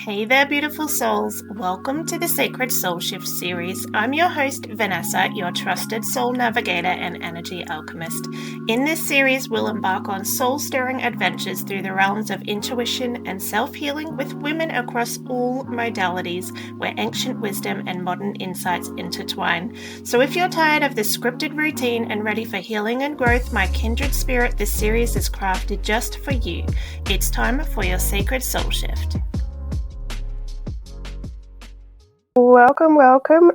Hey there, beautiful souls. Welcome to the Sacred Soul Shift series. I'm your host, Vanessa, your trusted soul navigator and energy alchemist. In this series, we'll embark on soul stirring adventures through the realms of intuition and self healing with women across all modalities, where ancient wisdom and modern insights intertwine. So, if you're tired of the scripted routine and ready for healing and growth, my kindred spirit, this series is crafted just for you. It's time for your Sacred Soul Shift. Welcome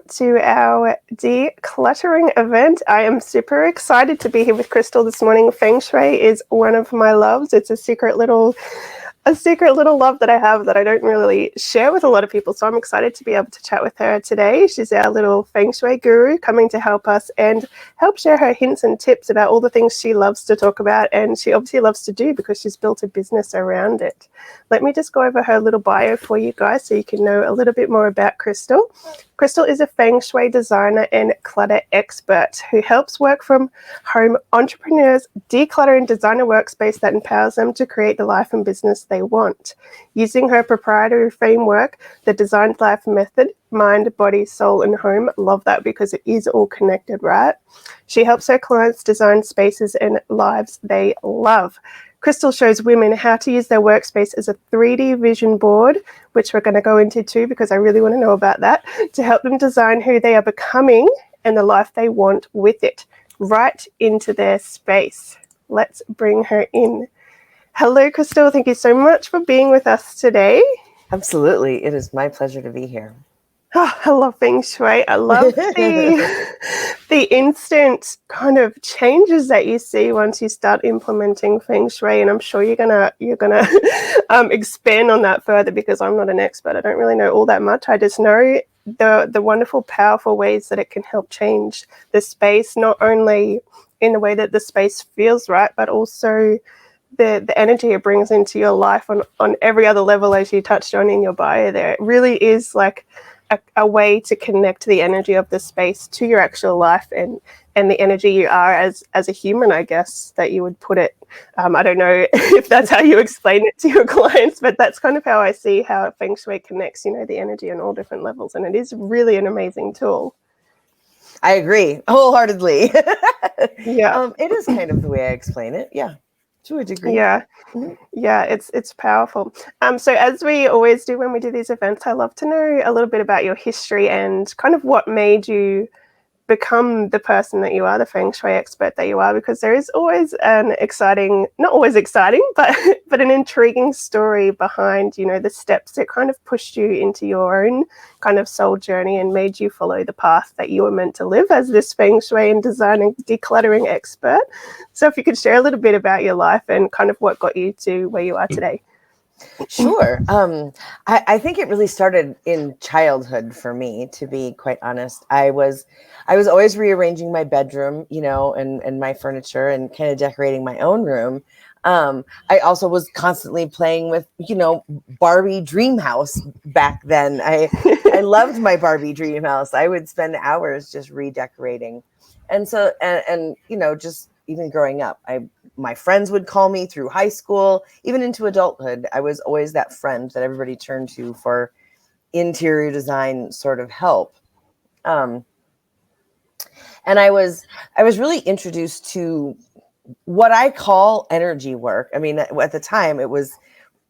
to our decluttering event. I am super excited to be here with Krystal this morning. Feng Shui is one of my loves. It's a secret little love that I have that I don't really share with a lot of people. So I'm excited to be able to chat with her today. She's our little Feng Shui guru coming to help us and help share her hints and tips about all the things she loves to talk about and she obviously loves to do because she's built a business around it. Let me just go over her little bio for you guys so you can know a little bit more about Krystal. Krystal is a Feng Shui designer and clutter expert who helps work from home entrepreneurs declutter and design a workspace that empowers them to create the life and business they want. Using her proprietary framework, the Designed Life Method, mind, body, soul, and home. Love that because it is all connected, right? She helps her clients design spaces and lives they love. Krystal shows women how to use their workspace as a 3D vision board, which we're going to go into too because I really want to know about that, to help them design who they are becoming and the life they want with it, right into their space. Let's bring her in. Hello, Krystal. Thank you so much for being with us today. Absolutely. It is my pleasure to be here. Oh, I love Feng Shui. I love the instant kind of changes that you see once you start implementing Feng Shui, and I'm sure you're gonna expand on that further because I'm not an expert. I don't really know all that much. I just know the wonderful, powerful ways that it can help change the space, not only in the way that the space feels right, but also the energy it brings into your life on every other level, as you touched on in your bio there. It really is like a way to connect the energy of the space to your actual life and the energy you are as a human, I guess, that you would put it. I don't know if that's how you explain it to your clients, but that's kind of how I see how Feng Shui connects, the energy on all different levels. And it is really an amazing tool. I agree wholeheartedly. Yeah. It is kind of the way I explain it. Yeah, to a degree. Yeah. Mm-hmm. Yeah, it's powerful. So as we always do when we do these events, I love to know a little bit about your history and kind of what made you become the person that you are, the Feng Shui expert that you are, because there is always an exciting, not always exciting, but an intriguing story behind, the steps that kind of pushed you into your own kind of soul journey and made you follow the path that you were meant to live as this Feng Shui and design and decluttering expert. So if you could share a little bit about your life and kind of what got you to where you are today. Sure. I think it really started in childhood for me, to be quite honest. I was always rearranging my bedroom, and my furniture and kind of decorating my own room. I also was constantly playing with, Barbie Dream House back then. I loved my Barbie Dream House. I would spend hours just redecorating. And so, and just even growing up, my friends would call me through high school, even into adulthood. I was always that friend that everybody turned to for interior design sort of help. And I was really introduced to what I call energy work. I mean, at the time it was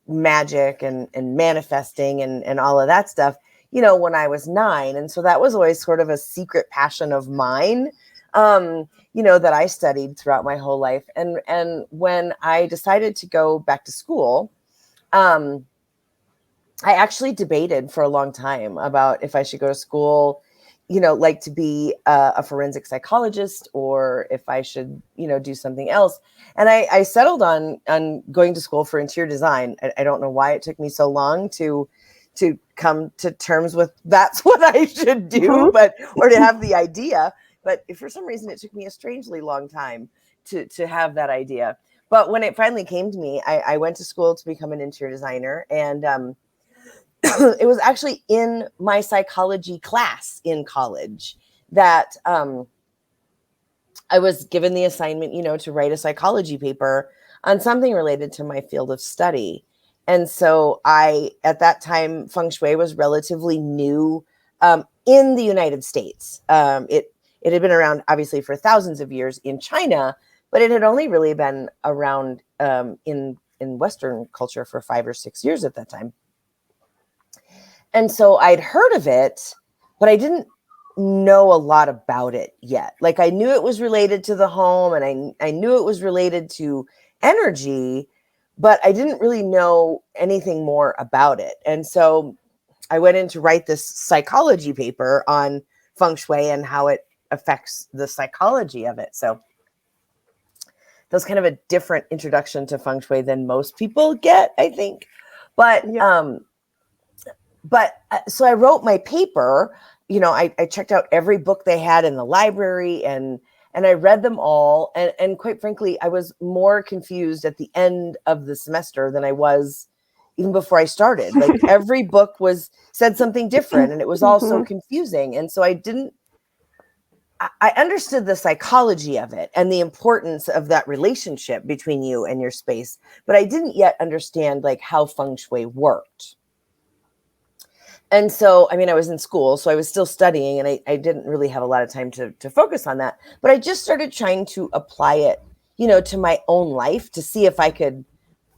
magic and manifesting and all of that stuff, when I was 9. And so that was always sort of a secret passion of mine. That I studied throughout my whole life. And when I decided to go back to school, I actually debated for a long time about if I should go to school, like to be a forensic psychologist or if I should, do something else. And I settled on going to school for interior design. I don't know why it took me so long to come to terms with that's what I should do, or to have the idea. But for some reason, it took me a strangely long time to have that idea. But when it finally came to me, I went to school to become an interior designer. And it was actually in my psychology class in college that I was given the assignment, to write a psychology paper on something related to my field of study. And so at that time, Feng Shui was relatively new in the United States. It had been around obviously for thousands of years in China, but it had only really been around in Western culture for 5 or 6 years at that time. And so I'd heard of it, but I didn't know a lot about it yet. Like I knew it was related to the home, and I knew it was related to energy, but I didn't really know anything more about it. And so I went in to write this psychology paper on Feng Shui and how it affects the psychology of it. So that was kind of a different introduction to Feng Shui than most people get, I think. But so I wrote my paper. You know, I checked out every book they had in the library, and I read them all. And quite frankly, I was more confused at the end of the semester than I was even before I started. Like every book said something different, and it was all so confusing. And so I understood the psychology of it and the importance of that relationship between you and your space, but I didn't yet understand like how Feng Shui worked. And so, I mean, I was in school, so I was still studying, and I didn't really have a lot of time to focus on that. But I just started trying to apply it, you know, to my own life to see if I could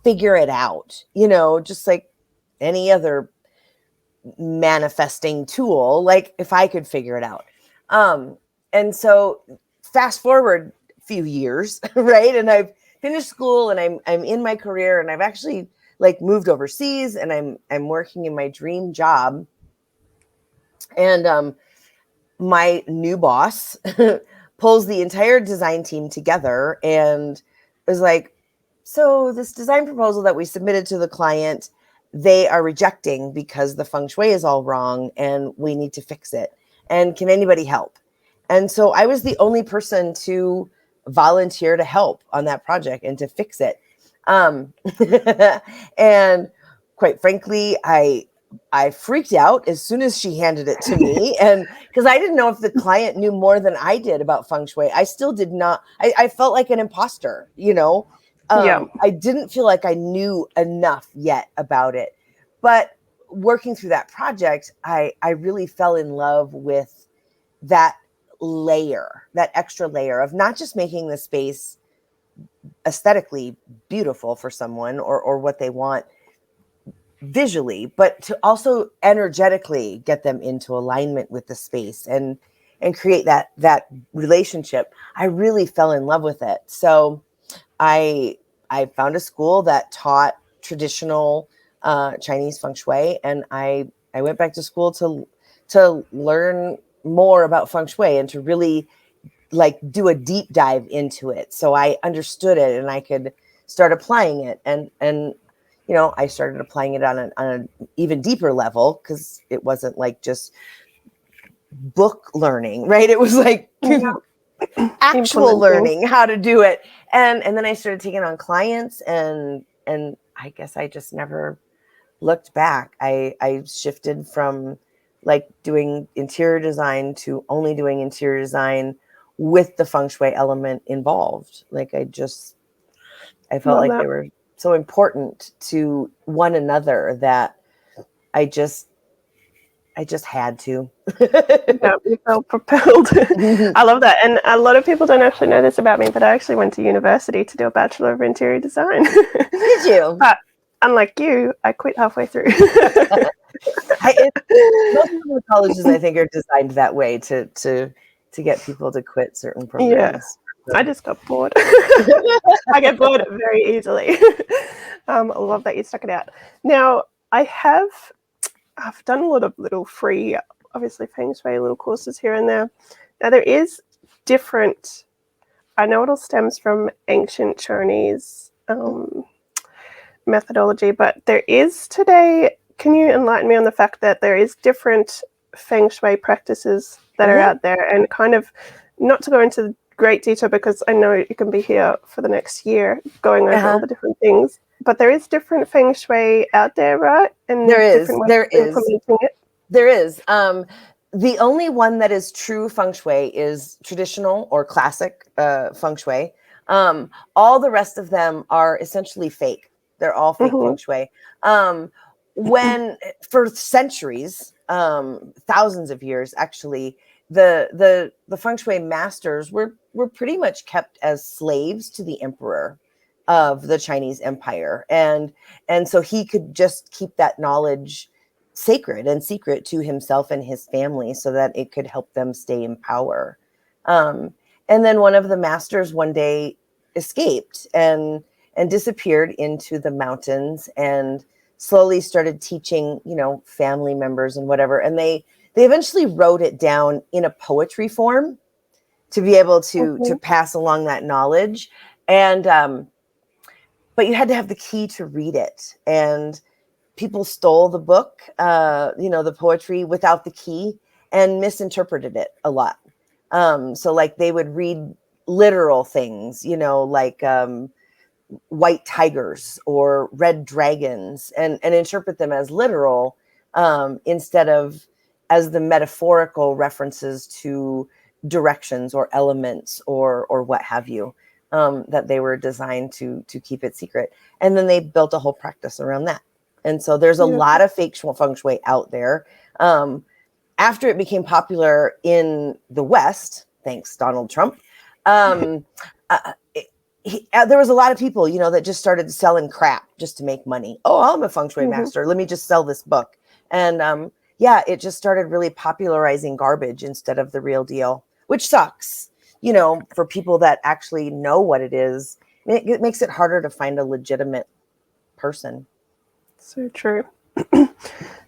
figure it out, you know, just like any other manifesting tool, like if I could figure it out. And so fast forward a few years, right? And I've finished school, and I'm in my career, and I've actually like moved overseas, and I'm working in my dream job. And my new boss pulls the entire design team together and is like, so this design proposal that we submitted to the client, they are rejecting because the Feng Shui is all wrong and we need to fix it. And can anybody help? And so I was the only person to volunteer to help on that project and to fix it. And quite frankly, I freaked out as soon as she handed it to me. And because I didn't know if the client knew more than I did about Feng Shui. I still did not. I felt like an imposter, you know. I didn't feel like I knew enough yet about it. But working through that project, I really fell in love with that layer, that extra layer of not just making the space aesthetically beautiful for someone or what they want visually, but to also energetically get them into alignment with the space and create that relationship. I really fell in love with it. So I found a school that taught traditional Chinese Feng Shui, and I went back to school to learn more about Feng Shui and to really like do a deep dive into it, so I understood it and I could start applying it. And you know, I started applying it on an even deeper level, because it wasn't like just book learning, right? It was like actual learning how to do it. And then I started taking on clients, and I guess I just never looked back. I shifted from like doing interior design to only doing interior design with the Feng Shui element involved. Like I felt like they were so important to one another that I just had to. Yeah, you felt propelled. I love that. And a lot of people don't actually know this about me, but I actually went to university to do a Bachelor of Interior Design. Did you? But unlike you, I quit halfway through. Most of the colleges, I think, are designed that way to get people to quit certain programs. Yeah. I just got bored. I get bored very easily. I love that you stuck it out. Now, I've done a lot of little free, obviously Feng Shui little courses here and there. Now there is different, I know it all stems from ancient Chinese methodology, but there is today, can you enlighten me on the fact that there is different Feng Shui practices that are out there, and kind of, not to go into great detail because I know you can be here for the next year going over all the different things, but there is different Feng Shui out there, right? And there is. The only one that is true Feng Shui is traditional or classic Feng Shui. All the rest of them are essentially fake. They're all fake Mm-hmm. Feng Shui. When for centuries, thousands of years, actually, the Feng Shui masters were pretty much kept as slaves to the emperor of the Chinese Empire, and so he could just keep that knowledge sacred and secret to himself and his family, so that it could help them stay in power. And then one of the masters one day escaped and disappeared into the mountains, and slowly started teaching, family members and whatever. And they eventually wrote it down in a poetry form to be able to Mm-hmm. pass along that knowledge. And but you had to have the key to read it. And people stole the book, the poetry without the key, and misinterpreted it a lot. So like they would read literal things, like white tigers or red dragons, and interpret them as literal, instead of as the metaphorical references to directions or elements or what have you, that they were designed to keep it secret. And then they built a whole practice around that. And so there's a lot of fake Feng Shui out there. After it became popular in the West, thanks Donald Trump, there was a lot of people, that just started selling crap just to make money. Oh, I'm a Feng Shui Mm-hmm. master. Let me just sell this book. And yeah, it just started really popularizing garbage instead of the real deal, which sucks, for people that actually know what it is. It makes it harder to find a legitimate person. So true.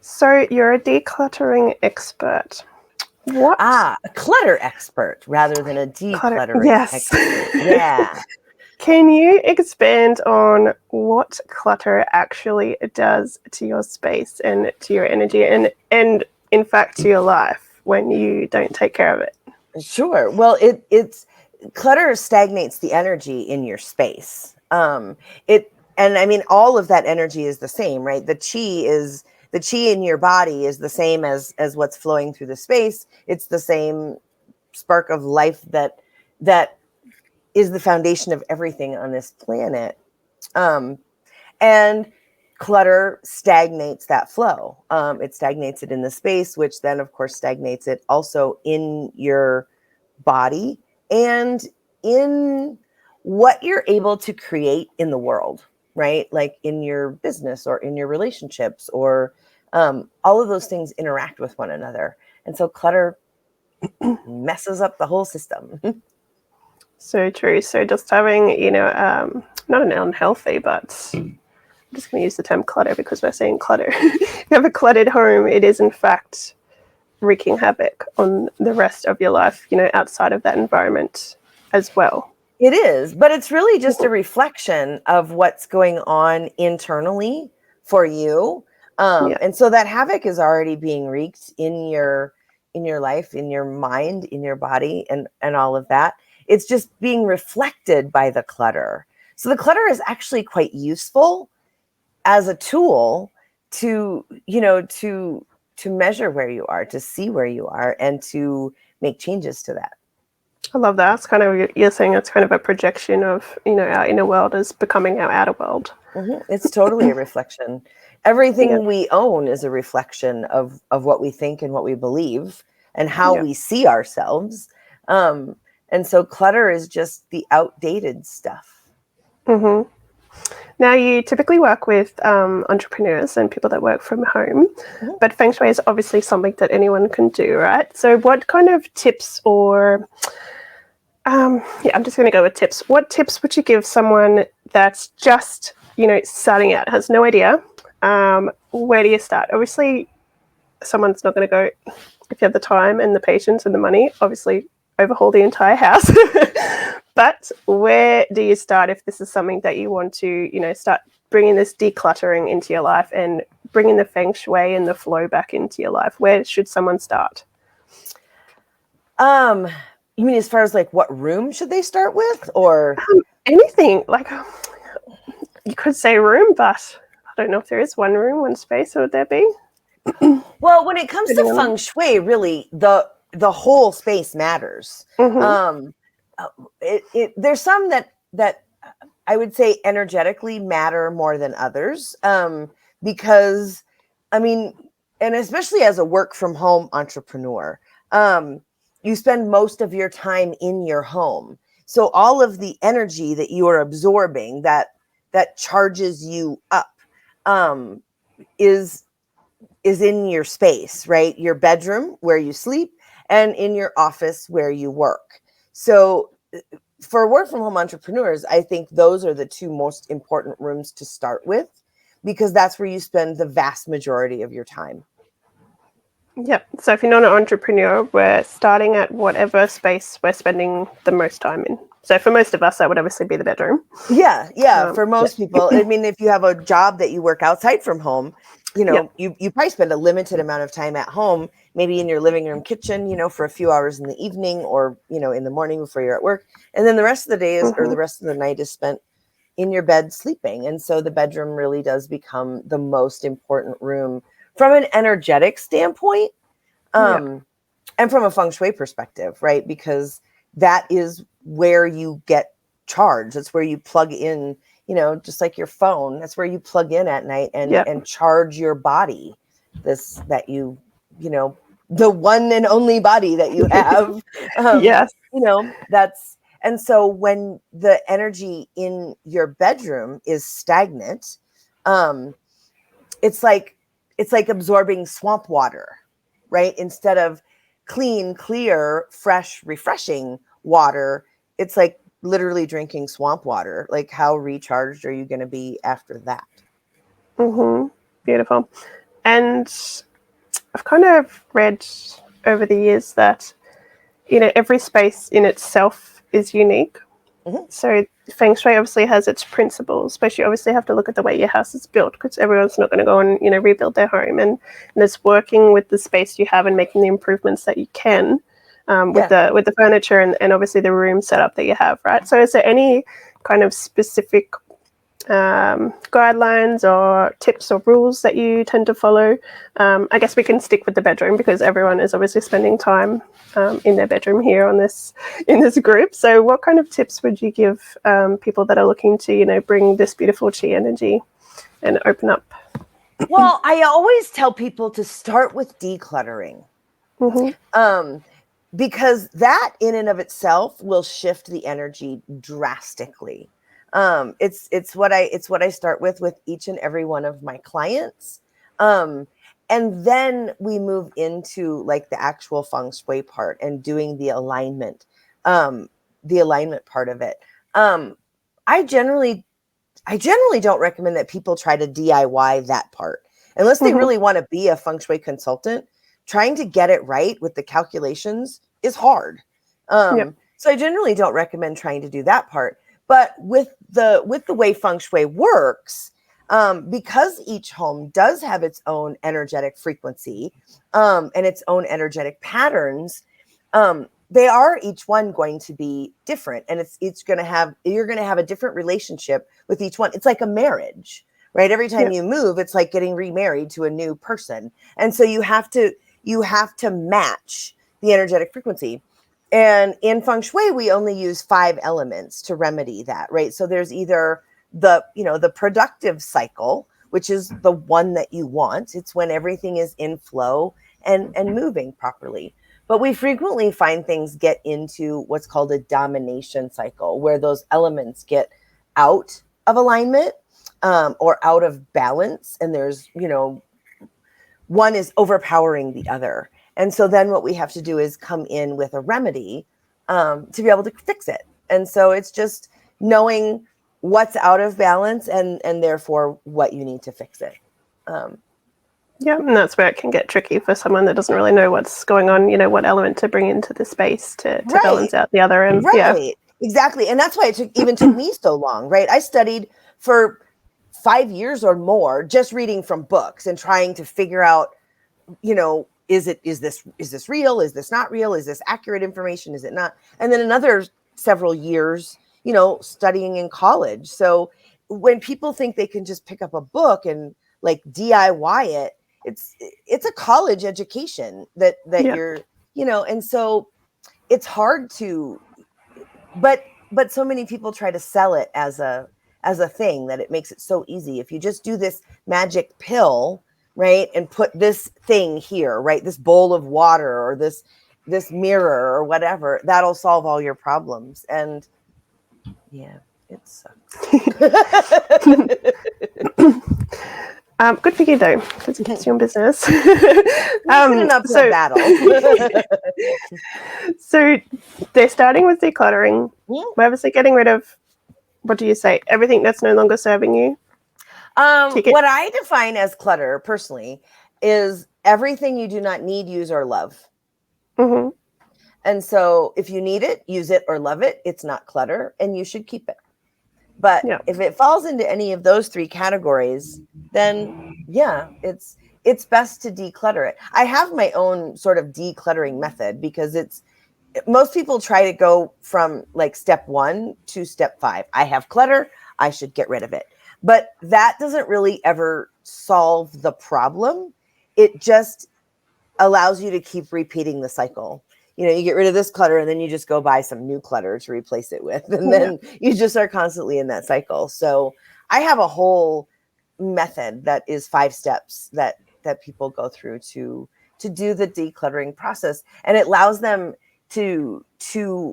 So you're a decluttering expert. What? A clutter expert rather than a decluttering Yes. expert. Yeah. Can you expand on what clutter actually does to your space and to your energy and in fact to your life when you don't take care of it? Sure. Well, it's clutter stagnates the energy in your space. And I mean, all of that energy is the same, right? The chi in your body is the same as what's flowing through the space. It's the same spark of life that is the foundation of everything on this planet. And clutter stagnates that flow. It stagnates it in the space, which then, of course, stagnates it also in your body and in what you're able to create in the world, right? Like in your business or in your relationships, or all of those things interact with one another. And so clutter messes up the whole system. So true. So just having, not an unhealthy, but I'm just going to use the term clutter because we're saying clutter. If you have a cluttered home, it is in fact wreaking havoc on the rest of your life, outside of that environment as well. It is, but it's really just a reflection of what's going on internally for you. And so that havoc is already being wreaked in your life, in your mind, in your body, and all of that. It's just being reflected by the clutter. So the clutter is actually quite useful as a tool to measure where you are, to see where you are, and to make changes to that. I love that. It's kind of, you're saying it's kind of a projection of, our inner world as becoming our outer world. Mm-hmm. It's totally a reflection. Everything we own is a reflection of what we think and what we believe and how we see ourselves. And so clutter is just the outdated stuff. Mm-hmm. Now, you typically work with entrepreneurs and people that work from home, but Feng Shui is obviously something that anyone can do, right? So what kind of tips or, I'm just going to go with tips. What tips would you give someone that's just, starting out, has no idea? Where do you start? Obviously, someone's not going to go, if you have the time and the patience and the money, obviously overhaul the entire house. But where do you start if this is something that you want to, start bringing this decluttering into your life and bringing the Feng Shui and the flow back into your life? Where should someone start? You mean as far as like what room should they start with, or anything? Like, you could say room, but I don't know if there is one room, one space, or would there be? Well, when it comes to Feng Shui, really the whole space matters. Mm-hmm. There's some that I would say energetically matter more than others, because, I mean, and especially as a work from home entrepreneur, you spend most of your time in your home. So all of the energy that you are absorbing that charges you up, is in your space, right? Your bedroom where you sleep and in your office where you work. So for work from home entrepreneurs, I think those are the two most important rooms to start with, because that's where you spend the vast majority of your time. Yep. So if you're not an entrepreneur, we're starting at whatever space we're spending the most time in. So for most of us, that would obviously be the bedroom. Yeah. For most people, I mean, if you have a job that you work outside from home, you probably spend a limited amount of time at home, maybe in your living room, kitchen, for a few hours in the evening, or, in the morning before you're at work. And then the rest of the day or the rest of the night is spent in your bed sleeping. And so the bedroom really does become the most important room from an energetic standpoint, and from a Feng Shui perspective, right? Because that is where you get charged. That's where you plug in, just like your phone. That's where you plug in at night and charge your body. The one and only body that you have. Yes. That's, and so when the energy in your bedroom is stagnant, it's like absorbing swamp water, right? Instead of clean, clear, fresh, refreshing water, it's like literally drinking swamp water. Like, how recharged are you going to be after that? Beautiful. And I've kind of read over the years that, every space in itself is unique. So Feng Shui obviously has its principles, but you obviously have to look at the way your house is built, because everyone's not going to go and rebuild their home, and it's working with the space you have and making the improvements that you can with the furniture and obviously the room setup that you have, right? So is there any kind of specific guidelines or tips or rules that you tend to follow? I guess we can stick with the bedroom, because everyone is obviously spending time in their bedroom here in this group. So what kind of tips would you give people that are looking to bring this beautiful chi energy and open up? Well, I always tell people to start with decluttering, because that in and of itself will shift the energy drastically. It's what I start with each and every one of my clients. And then we move into like the actual Feng Shui part and doing the alignment part of it. I generally don't recommend that people try to DIY that part unless they really want to be a Feng Shui consultant. Trying to get it right with the calculations is hard. So I generally don't recommend trying to do that part. But with the way Feng Shui works, because each home does have its own energetic frequency, and its own energetic patterns, they are each one going to be different, and you're going to have a different relationship with each one. It's like a marriage, right? Every time you move, it's like getting remarried to a new person. And so you have to match the energetic frequency. And in Feng Shui, we only use 5 elements to remedy that, right? So there's either the productive cycle, which is the one that you want. It's when everything is in flow and moving properly. But we frequently find things get into what's called a domination cycle, where those elements get out of alignment, or out of balance. And there's, one is overpowering the other. And so then what we have to do is come in with a remedy to be able to fix it. And so it's just knowing what's out of balance and therefore what you need to fix it. And that's where it can get tricky for someone that doesn't really know what's going on, what element to bring into the space to balance out the other end. Right. Exactly. And that's why it took me so long, right? I studied for 5 years or more just reading from books and trying to figure out, is this real? Is this not real? Is this accurate information? Is it not? And then another several years, studying in college. So when people think they can just pick up a book and like DIY it, it's a college education that you're, and so it's hard to, but but so many people try to sell it as a thing that it makes it so easy. If you just do this magic pill, right, and put this thing here, right, this bowl of water or this mirror or whatever, that'll solve all your problems. And yeah, it sucks. Good for you though, because it keeps you in business. It's an uphill battle. So they're starting with decluttering. We're obviously getting rid of, what do you say, everything that's no longer serving you? What I define as clutter personally is everything you do not need, use, or love. Mm-hmm. And so if you need it, use it or love it, it's not clutter and you should keep it. But if it falls into any of those three categories, then yeah, it's best to declutter it. I have my own sort of decluttering method because most people try to go from like step 1 to step 5. I have clutter, I should get rid of it. But that doesn't really ever solve the problem. It just allows you to keep repeating the cycle. You know, you get rid of this clutter and then you just go buy some new clutter to replace it with. And then you just are constantly in that cycle. So I have a whole method that is 5 steps that people go through to do the decluttering process. And it allows them to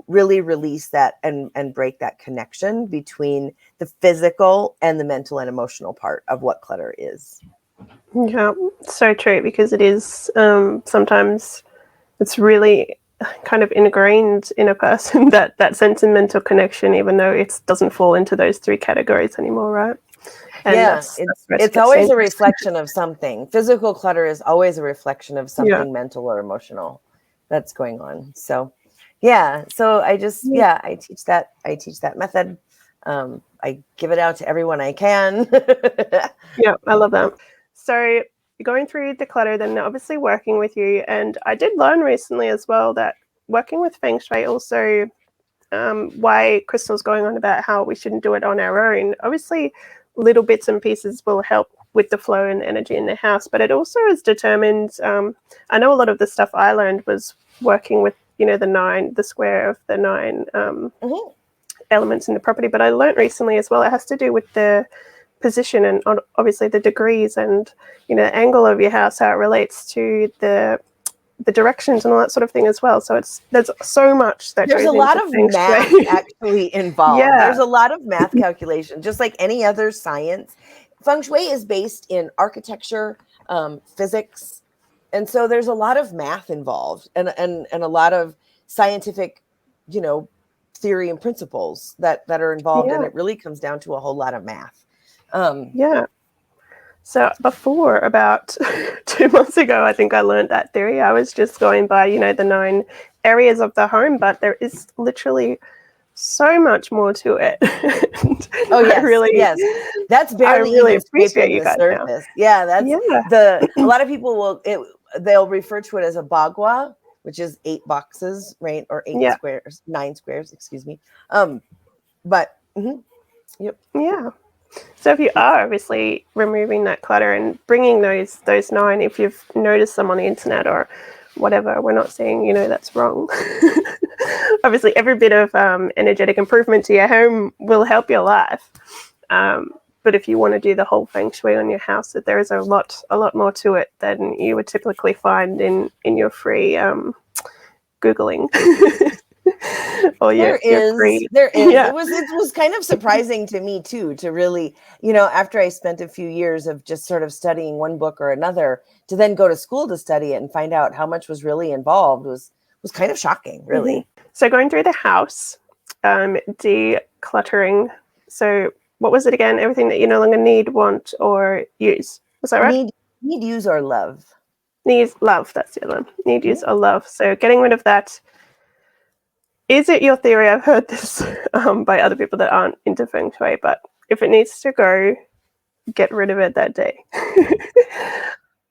really release that and break that connection between the physical and the mental and emotional part of what clutter is. Yeah, so true, because it is sometimes it's really kind of ingrained in a person, that sentimental connection, even though it doesn't fall into those 3 categories anymore, right? And it's always a reflection of something. Physical clutter is always a reflection of something mental or emotional that's going on. So I teach that method. I give it out to everyone I can. Yeah, I love that. So you're going through declutter, then obviously working with you. And I did learn recently as well that working with Feng Shui also, why Krystal's going on about how we shouldn't do it on our own. Obviously, little bits and pieces will help with the flow and energy in the house, but it also is determined. I know a lot of the stuff I learned was working with, the square of the 9 elements in the property, but I learned recently as well, it has to do with the position and obviously the degrees and the angle of your house, how it relates to the directions and all that sort of thing as well. So there's so much that there's goes a lot into of Feng math Shui. actually involved. There's a lot of math calculation, just like any other science. Feng Shui is based in architecture, physics, and so there's a lot of math involved and a lot of scientific, theory and principles that are involved, and it really comes down to a whole lot of math. So before, about 2 months ago, I think I learned that theory. I was just going by, the 9 areas of the home, but there is literally so much more to it. Yes. That's barely even scraping the surface. A lot of people they'll refer to it as a bagua, which is 8 boxes, right? Or 9 squares, excuse me. So if you are obviously removing that clutter and bringing those 9, if you've noticed them on the internet or whatever, we're not saying, that's wrong. Obviously, every bit of energetic improvement to your home will help your life. But if you want to do the whole Feng Shui on your house, that there is a lot more to it than you would typically find in your free Googling. There is. It was kind of surprising to me too, to really, after I spent a few years of just sort of studying one book or another, to then go to school to study it and find out how much was really involved was kind of shocking, really. Mm-hmm. So going through the house, decluttering. So what was it again? Everything that you no longer need, want, or use. Was that right? Need, use, or love. Need, love. That's the other one. Need, use, or love. So getting rid of that. Is it your theory? I've heard this by other people that aren't into Feng Shui, but if it needs to go, get rid of it that day.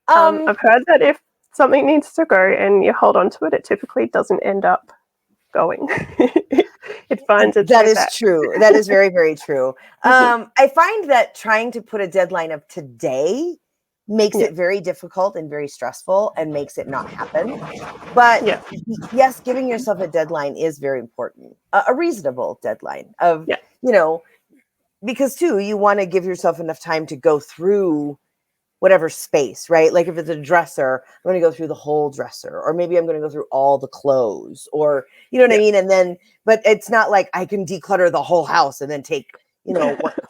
I've heard that if something needs to go and you hold on to it, it typically doesn't end up going. It finds its way back. That is true. That is very, very true. I find that trying to put a deadline of today makes it very difficult and very stressful and makes it not happen. But yes, giving yourself a deadline is very important, a reasonable deadline of, because too, you want to give yourself enough time to go through whatever space, right? Like if it's a dresser, I'm going to go through the whole dresser, or maybe I'm going to go through all the clothes, or, you know what I mean? And then, but it's not like I can declutter the whole house and then take,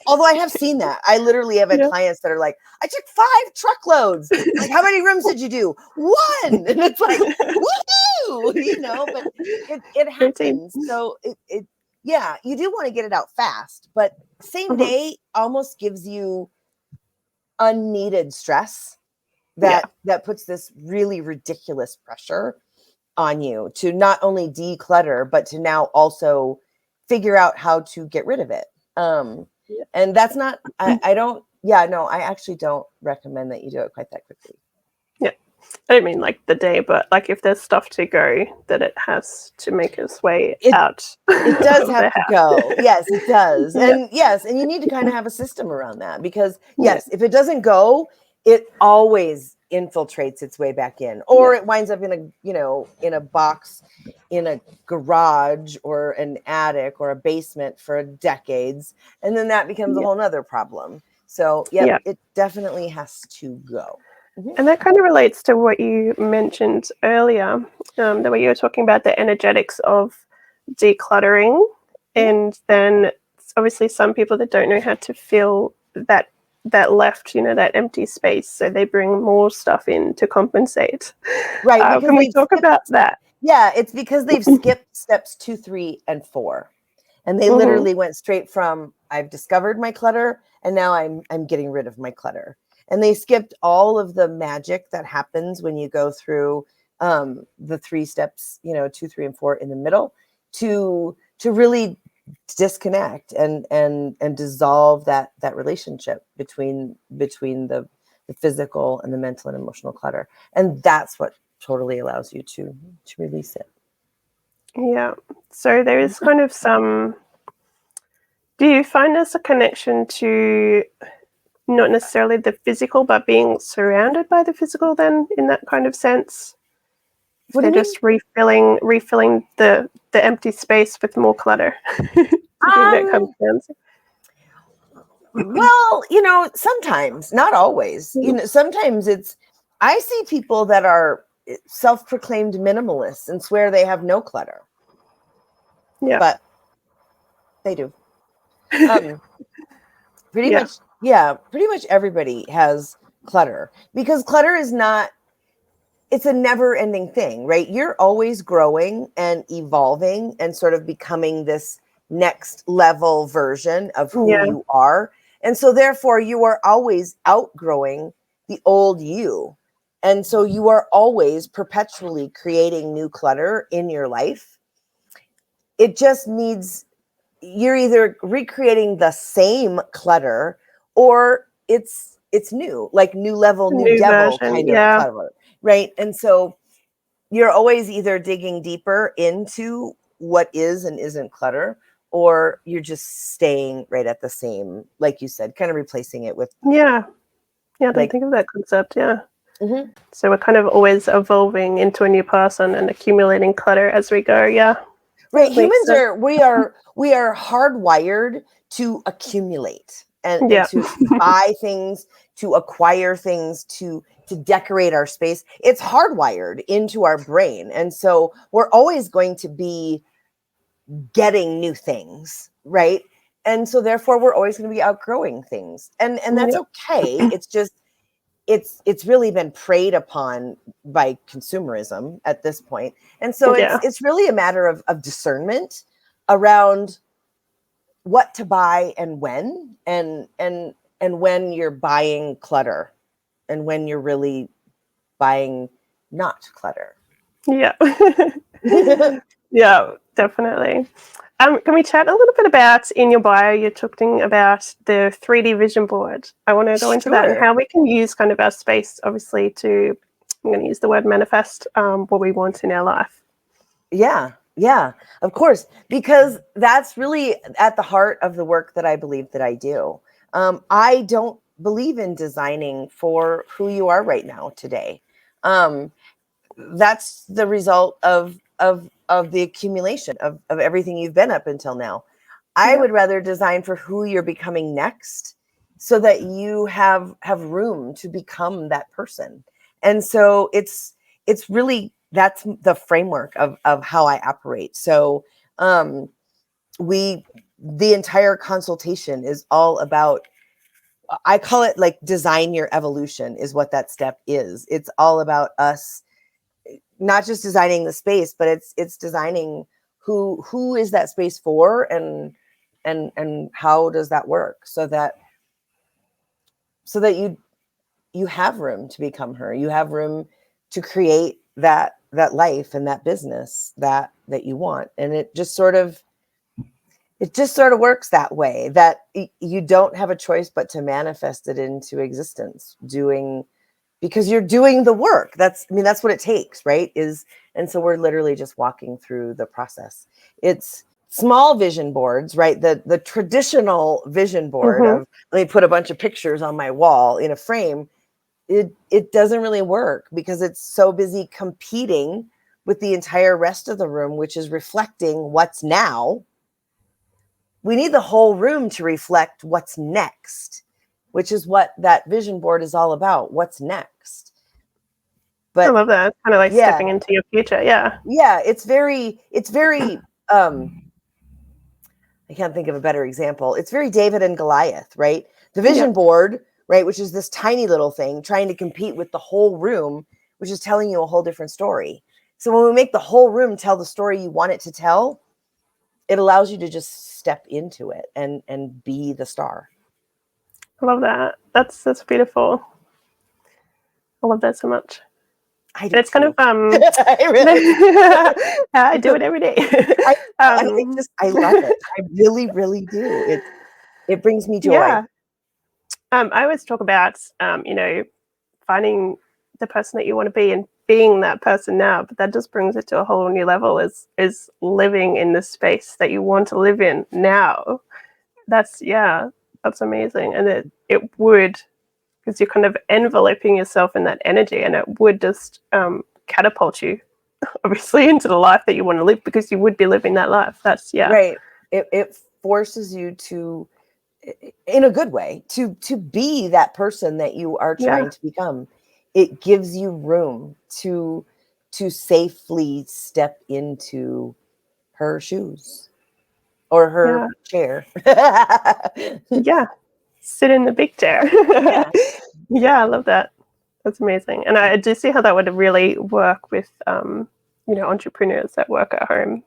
although I have seen that. I literally have had clients that are like, I took 5 truckloads. Like, how many rooms did you do? 1. And it's like, woohoo, but it happens. So you do want to get it out fast, but same day almost gives you unneeded stress that puts this really ridiculous pressure on you to not only declutter, but to now also figure out how to get rid of it. And that's not, I actually don't recommend that you do it quite that quickly. I don't mean like the day, but like if there's stuff to go, that it has to make its way out. It does have to go. Yes, it does. And and you need to kind of have a system around that, because if it doesn't go, it always infiltrates its way back in, or it winds up in a box in a garage or an attic or a basement for decades, and then that becomes a whole nother problem. So it definitely has to go. And that kind of relates to what you mentioned earlier, the way you were talking about the energetics of decluttering. And then obviously some people that don't know how to fill that left, that empty space. So they bring more stuff in to compensate. Right. Can we talk about that? Yeah, it's because they've skipped steps 2, 3, and 4. And they literally went straight from, I've discovered my clutter, and now I'm getting rid of my clutter. And they skipped all of the magic that happens when you go through the 3 steps, 2, 3, and 4 in the middle, to really disconnect and dissolve that relationship between the physical and the mental and emotional clutter. And that's what totally allows you to release it. Yeah. So there is kind of some. Do you find there's a connection to not necessarily the physical, but being surrounded by the physical then, in that kind of sense? They're just refilling the empty space with more clutter. Do you think that comes down to? Well, sometimes, not always. Sometimes I see people that are self-proclaimed minimalists and swear they have no clutter. Yeah. But they do. Pretty much everybody has clutter, because clutter is it's a never-ending thing, right? You're always growing and evolving and sort of becoming this next level version of who you are. And so therefore you are always outgrowing the old you. And so you are always perpetually creating new clutter in your life. It just needs, you're either recreating the same clutter, or it's new, like new level, new devil version, kind of clutter, right? And so you're always either digging deeper into what is and isn't clutter, or you're just staying right at the same, like you said, kind of replacing it with. I don't think of that concept. So we're kind of always evolving into a new person and accumulating clutter as we go. Right. Humans we are hardwired to accumulate and to buy things, to acquire things, to decorate our space. It's hardwired into our brain. And so we're always going to be getting new things, right? And so therefore we're always going to be outgrowing things. And that's okay. It's just it's really been preyed upon by consumerism at this point. And so it's really a matter of discernment around what to buy and when, and when you're buying clutter and when you're really buying not clutter. Yeah, definitely. Can we chat a little bit about, in your bio, you're talking about the 3D vision board. I want to go into that and how we can use kind of our space, obviously, to, I'm going to use the word manifest, what we want in our life. Yeah, of course, because that's really at the heart of the work that I believe that I do. I don't believe in designing for who you are right now today. That's the result of the accumulation of everything you've been up until now. I would rather design for who you're becoming next, so that you have room to become that person. And so it's really, that's the framework of how I operate. So the entire consultation is all about, I call it like design your evolution, is what that step is. It's all about us not just designing the space, but it's designing who is that space for, and how does that work, so that you have room to become her. You have room to create that life and that business that you want. And it just sort of works that way, that you don't have a choice but to manifest it into existence, because you're doing the work. That's what it takes, right? And so we're literally just walking through the process. It's small vision boards, right? The traditional vision board of, let me put a bunch of pictures on my wall in a frame. It doesn't really work, because it's so busy competing with the entire rest of the room, which is reflecting what's now. We need the whole room to reflect what's next, which is what that vision board is all about. What's next? But I love that. It's kind of like stepping into your future. Yeah. It's very I can't think of a better example. It's very David and Goliath, right? The vision board, right, which is this tiny little thing trying to compete with the whole room, which is telling you a whole different story. So when we make the whole room tell the story you want it to tell, it allows you to just step into it and be the star. I love that. That's beautiful. I love that so much. It's kind of I do it every day. I love it. I really, really do. It brings me joy. Yeah. I always talk about finding the person that you want to be and being that person now, but that just brings it to a whole new level, is living in the space that you want to live in now. That's amazing. And it would, because you're kind of enveloping yourself in that energy, and it would just catapult you obviously into the life that you want to live, because you would be living that life. That's right. It forces you to, in a good way, to be that person that you are trying to become. It gives you room to safely step into her shoes or her chair. Sit in the big chair. I love that. That's amazing. And I do see how that would really work with entrepreneurs that work at home,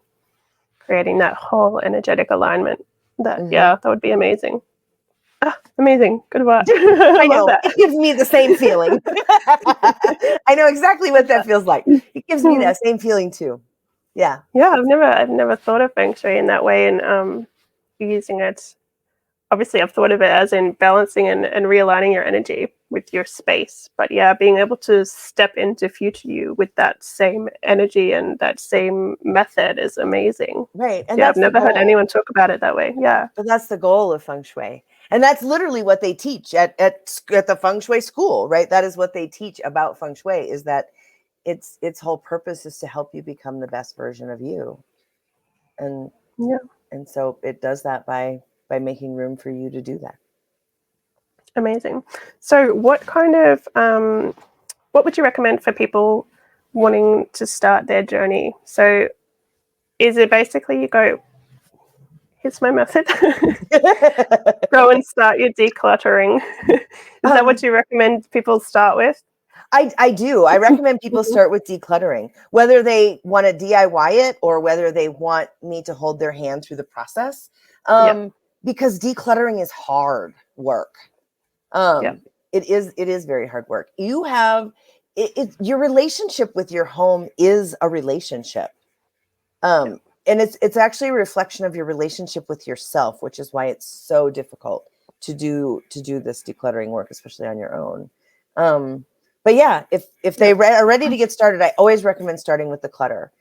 creating that whole energetic alignment. That that would be amazing. Amazing. Good work. I know. love that. It gives me the same feeling. I know exactly what that feels like. It gives me that same feeling too. Yeah. I've never thought of Feng Shui in that way, and using it. Obviously, I've thought of it as in balancing and realigning your energy with your space. But being able to step into future you with that same energy and that same method is amazing. Right. And I've never heard anyone talk about it that way. Yeah. But that's the goal of Feng Shui. And that's literally what they teach at the Feng Shui school, right? That is what they teach about Feng Shui, is that its whole purpose is to help you become the best version of you. And and so it does that by making room for you to do that. Amazing. So what kind of what would you recommend for people wanting to start their journey? So is it basically you go, here's my method. Go and start your decluttering. Is that what you recommend people start with? I do. I recommend people start with decluttering, whether they want to DIY it or whether they want me to hold their hand through the process. Because decluttering is hard work. It is very hard work. You have your relationship with your home is a relationship. And it's actually a reflection of your relationship with yourself, which is why it's so difficult to do this decluttering work, especially on your own. But if they are ready to get started, I always recommend starting with the clutter,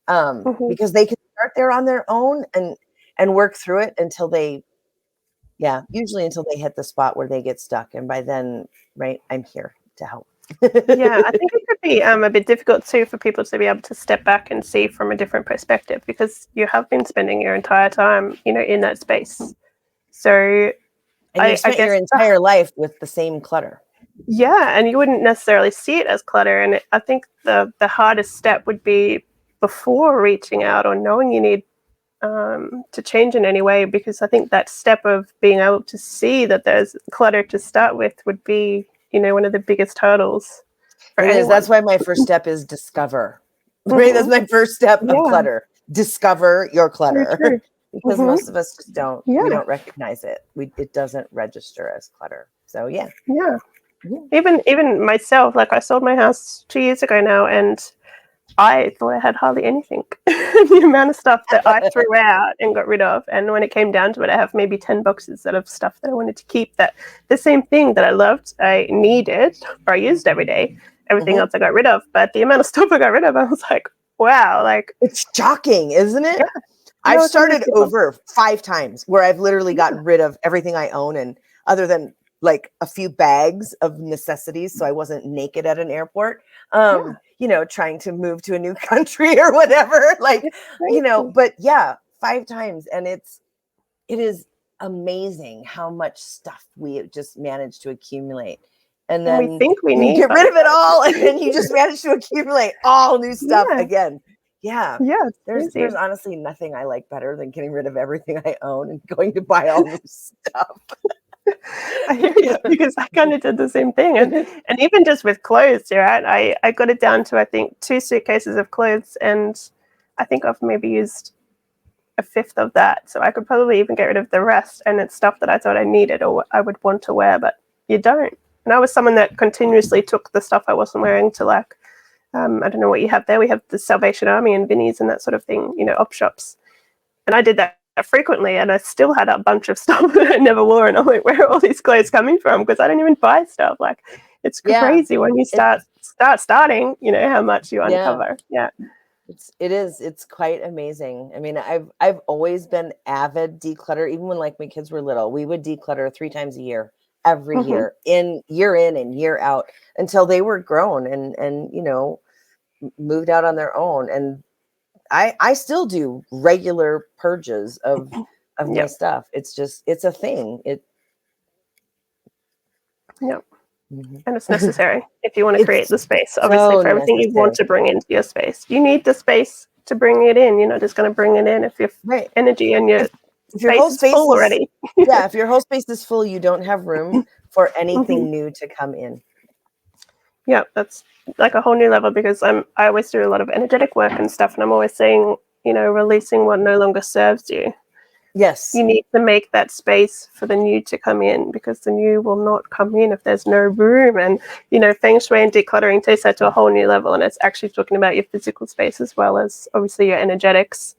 because they can start there on their own and work through it until they Yeah, usually until they hit the spot where they get stuck. And by then, right, I'm here to help. Yeah, I think it could be a bit difficult too for people to be able to step back and see from a different perspective, because you have been spending your entire time, in that space. So And you've I spent your guess, entire life with the same clutter. yeah, and you wouldn't necessarily see it as clutter. And I think the hardest step would be before reaching out or knowing you need to change in any way, because I think that step of being able to see that there's clutter to start with would be, one of the biggest hurdles for It is. anyone. That's why my first step is discover. Right? That's Mm-hmm. my first step of Yeah, clutter. Discover your very clutter. true. Because Mm-hmm. most of us just don't, we Yeah, don't recognize it. It doesn't register as clutter. So yeah. yeah. Mhm. Even myself, like I sold my house 2 years ago now, and I thought I had hardly anything. The amount of stuff that I threw out and got rid of, and when it came down to it, I have maybe 10 boxes of stuff that I wanted to keep. That the same thing that I loved, I needed, or I used every day. Everything else I got rid of, but the amount of stuff I got rid of, I was like, wow, like It's shocking, isn't it? yeah, I've it's really started different. over 5 times where I've literally gotten rid of everything I own, and other than like a few bags of necessities, so I wasn't naked at an airport, Yeah, trying to move to a new country or whatever, like, it's crazy. but yeah, 5 times. And it is amazing how much stuff we just managed to accumulate. And And we then think we you need get rid something. of it all, and then you just manage to accumulate all new stuff Yeah, again. Yeah. yeah, it's There's crazy. honestly nothing I like better than getting rid of everything I own and going to buy all new stuff. I hear you, because I kind of did the same thing, and even just with clothes, right? I got it down to, I think, 2 suitcases of clothes, and I think I've maybe used a fifth of that. So I could probably even get rid of the rest, and it's stuff that I thought I needed or I would want to wear, but you don't. And I was someone that continuously took the stuff I wasn't wearing to, like, I don't know what you have there. We have the Salvation Army and Vinnies and that sort of thing, op shops. And I did that frequently, and I still had a bunch of stuff that I never wore. And I'm like, where are all these clothes coming from? Because I don't even buy stuff. Like, it's Yeah. crazy when you It, starting, how much you yeah. uncover. Yeah. It's quite amazing. I mean, I've always been avid declutter. Even when like my kids were little, we would declutter 3 times a year, every Mm-hmm. year in and year out, until they were grown and moved out on their own. And I still do regular purges of my Yep. stuff. It's a thing. Yep. Mhm. And it's necessary if you want to create It's the space, obviously, so for everything you want necessary. to bring into your space. You need the space to bring it in. You're not just going to bring it in if your Right. energy and your If your whole space is space full is already. yeah, if your whole space is full, you don't have room for Mm-hmm. anything new to come in. Yeah, that's like a whole new level, because I always do a lot of energetic work and stuff, and I'm always saying, releasing what no longer serves you. Yes. You need to make that space for the new to come in, because the new will not come in if there's no room. And Feng Shui and decluttering takes that to a whole new level, and it's actually talking about your physical space as well as obviously your energetics.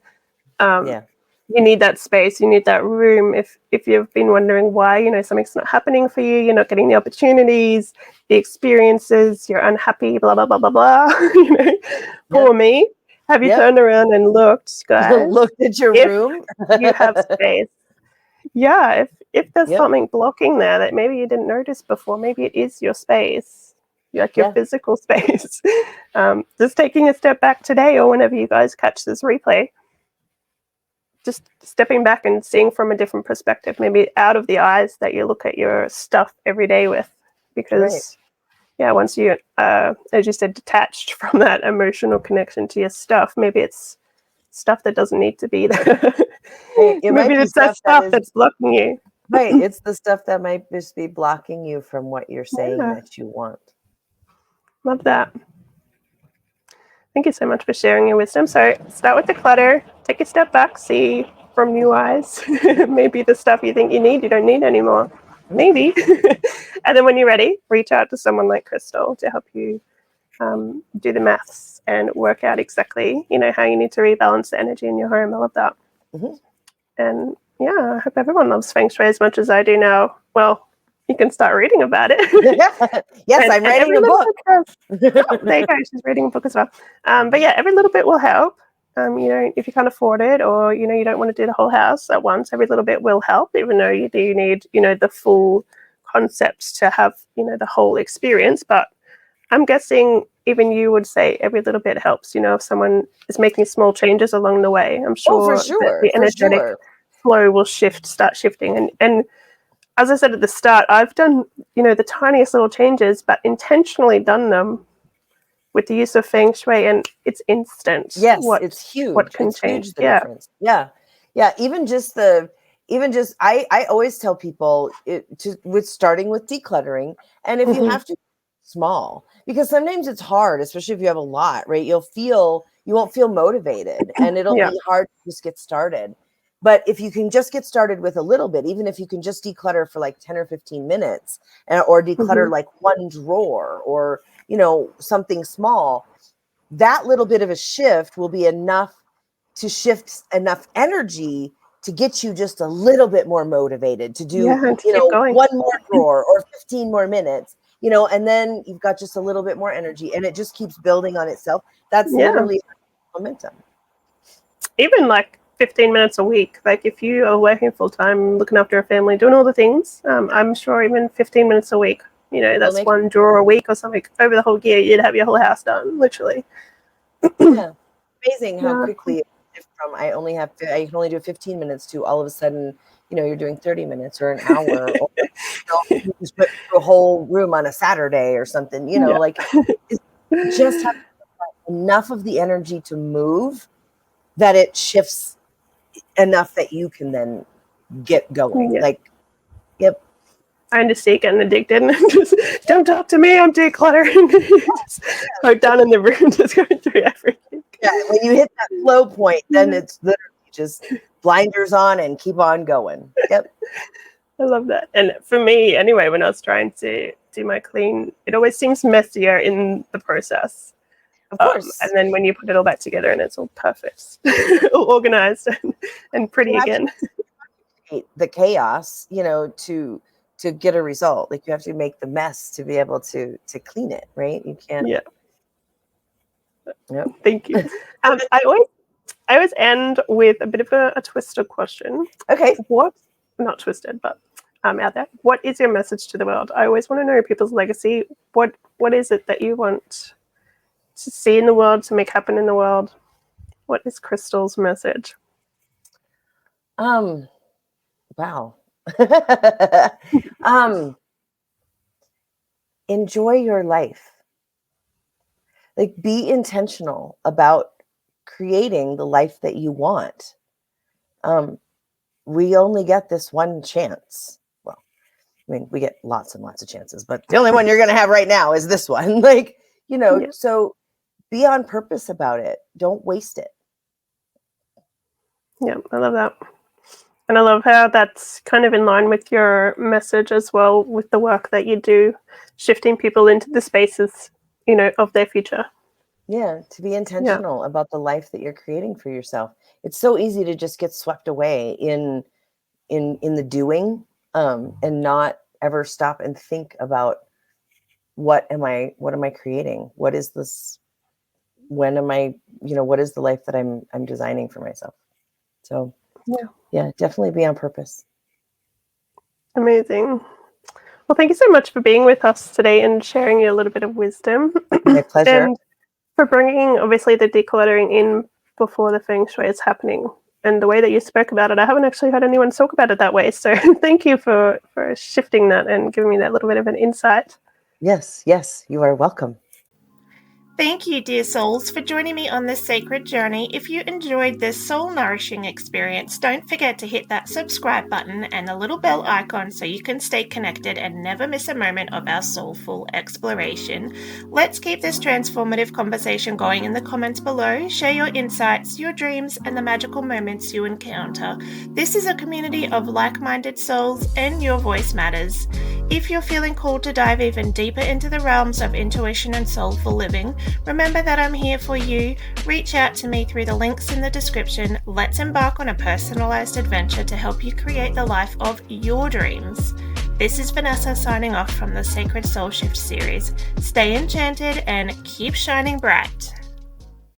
Yeah. You need that space, you need that room. If you've been wondering why something's not happening for you, you're not getting the opportunities, the experiences, you're unhappy, blah blah blah blah blah. Yep. Poor me. Have you Yep. turned around and looked, guys? Looked at your If room. you have space, yeah, if there's Yep. something blocking there that maybe you didn't notice before, maybe it is your space, like your Yeah. physical space. Just taking a step back today, or whenever you guys catch this replay, just stepping back and seeing from a different perspective, maybe out of the eyes that you look at your stuff every day with. Right. Because yeah, once you as you said, detached from that emotional connection to your stuff, maybe it's stuff that doesn't need to be there. Right. It Maybe might be it's that stuff that stuff is that's blocking you. right. It's the stuff that might just be blocking you from what you're saying Yeah, that you want. love that. Thank you so much for sharing your wisdom. So start with the clutter, take a step back, see from new eyes. Maybe the stuff you think you need, you don't need anymore. Maybe. And then when you're ready, reach out to someone like Krystal to help you do the maths and work out exactly, how you need to rebalance the energy in your home. I love that. Mm-hmm. And yeah, I hope everyone loves Feng Shui as much as I do now. Well, you can start reading about it. Yes, I'm And writing every a little book. bit does. Oh, there you go. She's reading a book as well. But yeah, every little bit will help. if you can't afford it, or you don't want to do the whole house at once, every little bit will help, even though you do need the full concepts to have the whole experience. But I'm guessing even you would say every little bit helps. If someone is making small changes along the way, I'm sure for that sure, the energetic flow will start shifting. And as I said at the start, I've done the tiniest little changes, but intentionally done them with the use of Feng Shui, and it's instant. Yes, it's huge. What can it's change? Huge, the difference. Yeah. I always tell people with starting with decluttering, and if you have to, small, because sometimes it's hard, especially if you have a lot, right? You won't feel motivated, and it'll be hard to just get started. But if you can just get started with a little bit, even if you can just declutter for like 10 or 15 minutes, or declutter like one drawer, or something small, that little bit of a shift will be enough to shift enough energy to get you just a little bit more motivated to do, one more drawer or 15 more minutes, and then you've got just a little bit more energy, and it just keeps building on itself. That's literally momentum. Even like 15 minutes a week, like if you are working full time, looking after a family, doing all the things, I'm sure even 15 minutes a week, that's one drawer a week or something. Over the whole year, you'd have your whole house done, literally. Yeah, amazing how quickly from I can only do 15 minutes to all of a sudden, you're doing 30 minutes or an hour, or you just put a whole room on a Saturday or something. Like just have enough of the energy to move that it shifts enough that you can then get going. Yep. I understand getting addicted and just don't talk to me, I'm decluttering. Just go down in the room, just going through everything. Yeah, when you hit that flow point, then it's literally just blinders on and keep on going. Yep. I love that. And for me, anyway, when I was trying to do my clean, it always seems messier in the process. Of course. And then when you put it all back together and it's all perfect, all organized and pretty again. The chaos, to get a result. Like you have to make the mess to be able to clean it, right? You can't. Yeah. Yep. Thank you. I always end with a bit of a twisted question. Okay. Not twisted, but out there. What is your message to the world? I always want to know people's legacy. What is it that you want to see in the world, to make happen in the world? What is Krystal's message? Wow. Enjoy your life. Like, be intentional about creating the life that you want. We only get this one chance. Well, I mean, we get lots and lots of chances, but the only one you're going to have right now is this one. So be on purpose about it. Don't waste it. Yeah, I love that. And I love how that's kind of in line with your message as well, with the work that you do, shifting people into the spaces, of their future. Yeah, to be intentional about the life that you're creating for yourself. It's so easy to just get swept away in the doing, and not ever stop and think about what am I creating? What is this? When am I, what is the life that I'm designing for myself? So yeah, definitely be on purpose. Amazing. Well, thank you so much for being with us today and sharing a little bit of wisdom. My pleasure. And for bringing, obviously, the decluttering in before the Feng Shui is happening. And the way that you spoke about it, I haven't actually heard anyone talk about it that way. So thank you for shifting that and giving me that little bit of an insight. Yes, you are welcome. Thank you, dear souls, for joining me on this sacred journey. If you enjoyed this soul-nourishing experience, don't forget to hit that subscribe button and the little bell icon so you can stay connected and never miss a moment of our soulful exploration. Let's keep this transformative conversation going in the comments below. Share your insights, your dreams, and the magical moments you encounter. This is a community of like-minded souls, and your voice matters. If you're feeling called to dive even deeper into the realms of intuition and soulful living, remember that I'm here for you. Reach out to me through the links in the description. Let's embark on a personalized adventure to help you create the life of your dreams. This is Vanessa signing off from the Sacred Soul Shift series. Stay enchanted and keep shining bright.